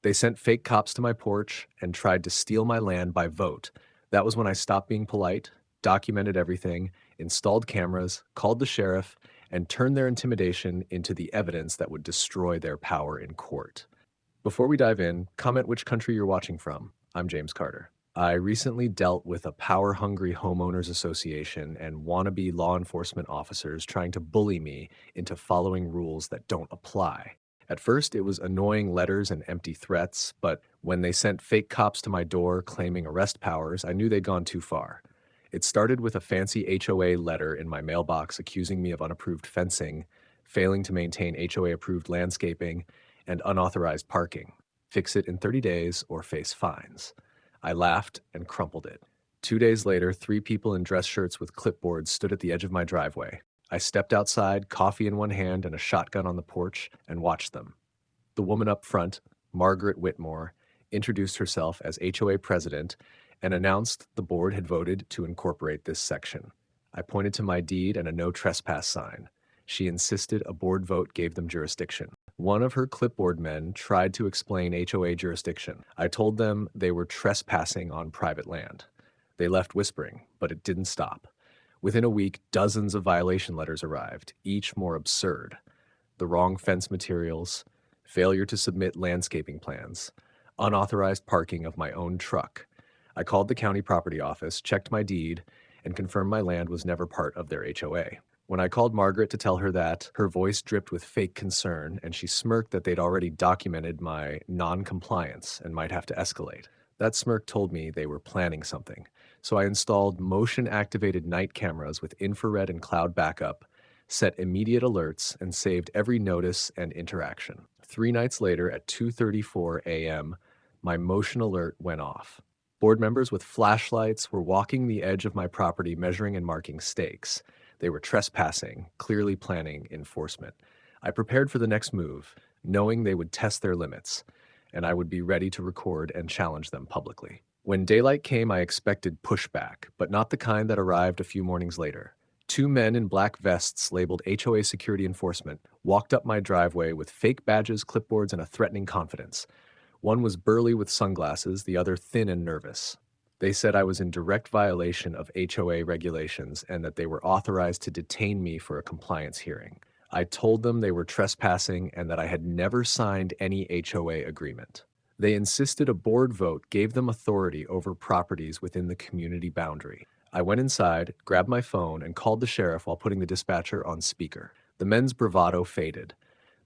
They sent fake cops to my porch and tried to steal my land by vote. That was when I stopped being polite, documented everything, installed cameras, called the sheriff, and turned their intimidation into the evidence that would destroy their power in court. Before we dive in, comment which country you're watching from. I'm James Carter. I recently dealt with a power-hungry homeowners association and wannabe law enforcement officers trying to bully me into following rules that don't apply. At first, it was annoying letters and empty threats, but when they sent fake cops to my door claiming arrest powers, I knew they'd gone too far. It started with a fancy HOA letter in my mailbox accusing me of unapproved fencing, failing to maintain HOA-approved landscaping, and unauthorized parking. Fix it in 30 days or face fines. I laughed and crumpled it. 2 days later, 3 people in dress shirts with clipboards stood at the edge of my driveway. I stepped outside, coffee in one hand and a shotgun on the porch, and watched them. The woman up front, Margaret Whitmore, introduced herself as HOA president and announced the board had voted to incorporate this section. I pointed to my deed and a no trespass sign. She insisted a board vote gave them jurisdiction. One of her clipboard men tried to explain HOA jurisdiction. I told them they were trespassing on private land. They left whispering, but it didn't stop. Within a week, dozens of violation letters arrived, each more absurd. The wrong fence materials, failure to submit landscaping plans, unauthorized parking of my own truck. I called the county property office, checked my deed, and confirmed my land was never part of their HOA. When I called Margaret to tell her that, her voice dripped with fake concern, and she smirked that they'd already documented my non-compliance and might have to escalate. That smirk told me they were planning something, so I installed motion-activated night cameras with infrared and cloud backup, set immediate alerts, and saved every notice and interaction. 3 nights later, at 2:34 a.m., my motion alert went off. Board members with flashlights were walking the edge of my property, measuring and marking stakes. They were trespassing, clearly planning enforcement. I prepared for the next move, knowing they would test their limits, and I would be ready to record and challenge them publicly. When daylight came, I expected pushback, but not the kind that arrived a few mornings later. 2 men in black vests labeled HOA security enforcement walked up my driveway with fake badges, clipboards, and a threatening confidence. One was burly with sunglasses, the other thin and nervous. They said I was in direct violation of HOA regulations and that they were authorized to detain me for a compliance hearing. I told them they were trespassing and that I had never signed any HOA agreement. They insisted a board vote gave them authority over properties within the community boundary. I went inside, grabbed my phone, and called the sheriff while putting the dispatcher on speaker. The men's bravado faded.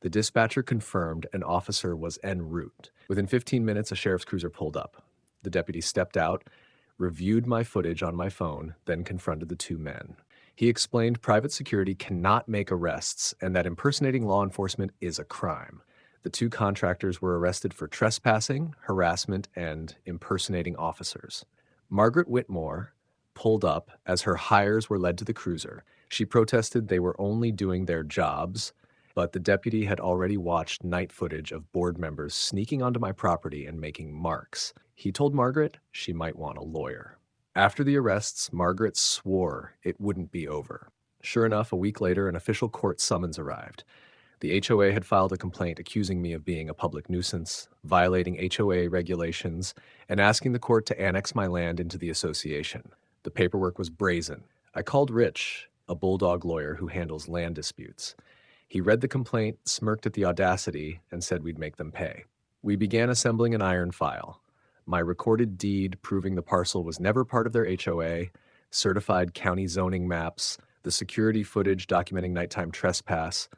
The dispatcher confirmed an officer was en route. Within 15 minutes, a sheriff's cruiser pulled up. The deputy stepped out, reviewed my footage on my phone, then confronted the 2 men. He explained private security cannot make arrests and that impersonating law enforcement is a crime. The 2 contractors were arrested for trespassing, harassment, and impersonating officers. Margaret Whitmore pulled up as her hires were led to the cruiser. She protested they were only doing their jobs, but the deputy had already watched night footage of board members sneaking onto my property and making marks. He told Margaret she might want a lawyer. After the arrests, Margaret swore it wouldn't be over. Sure enough, a week later, an official court summons arrived. The HOA had filed a complaint accusing me of being a public nuisance, violating HOA regulations, and asking the court to annex my land into the association. The paperwork was brazen. I called Rich, a bulldog lawyer who handles land disputes. He read the complaint, smirked at the audacity, and said we'd make them pay. We began assembling an iron file. My recorded deed proving the parcel was never part of their HOA, certified county zoning maps, the security footage documenting nighttime trespass,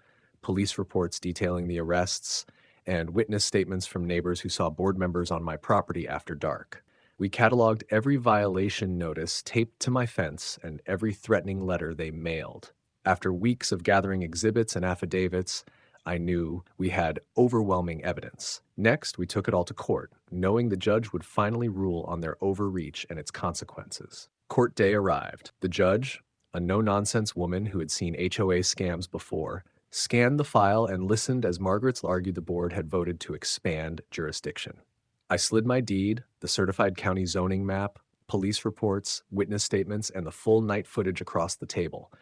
police reports detailing the arrests, and witness statements from neighbors who saw board members on my property after dark. We cataloged every violation notice taped to my fence and every threatening letter they mailed. After weeks of gathering exhibits and affidavits, I knew we had overwhelming evidence. Next, we took it all to court, knowing the judge would finally rule on their overreach and its consequences. Court day arrived. The judge, a no-nonsense woman who had seen HOA scams before, scanned the file and listened as Margaret's argued the board had voted to expand jurisdiction. I slid my deed, the certified county zoning map, police reports, witness statements, and the full night footage across the table.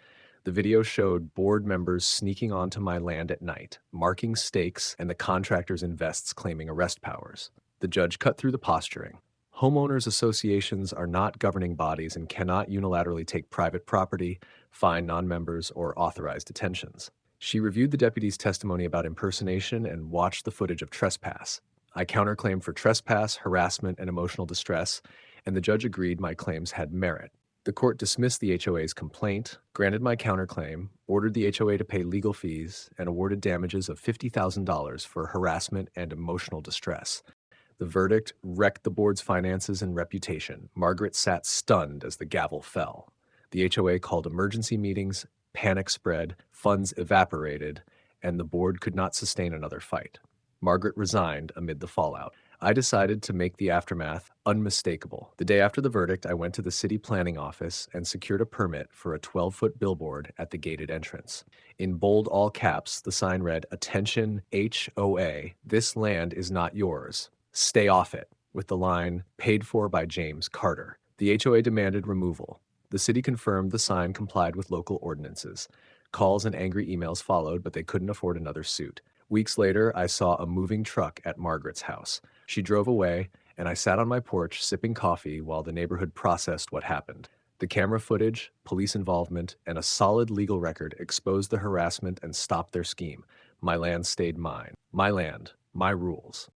The video showed board members sneaking onto my land at night, marking stakes, and the contractors in vests claiming arrest powers. The judge cut through the posturing. Homeowners associations are not governing bodies and cannot unilaterally take private property, fine non-members, or authorize detentions. She reviewed the deputy's testimony about impersonation and watched the footage of trespass. I counterclaimed for trespass, harassment, and emotional distress, and the judge agreed my claims had merit. The court dismissed the HOA's complaint, granted my counterclaim, ordered the HOA to pay legal fees, and awarded damages of $50,000 for harassment and emotional distress. The verdict wrecked the board's finances and reputation. Margaret sat stunned as the gavel fell. The HOA called emergency meetings, panic spread, funds evaporated, and the board could not sustain another fight. Margaret resigned amid the fallout. I decided to make the aftermath unmistakable. The day after the verdict, I went to the city planning office and secured a permit for a 12-foot billboard at the gated entrance. In bold all caps, the sign read, "Attention HOA, this land is not yours. Stay off it," with the line, "Paid for by James Carter." The HOA demanded removal. The city confirmed the sign complied with local ordinances. Calls and angry emails followed, but they couldn't afford another suit. Weeks later, I saw a moving truck at Margaret's house. She drove away, and I sat on my porch sipping coffee while the neighborhood processed what happened. The camera footage, police involvement, and a solid legal record exposed the harassment and stopped their scheme. My land stayed mine. My land, my rules.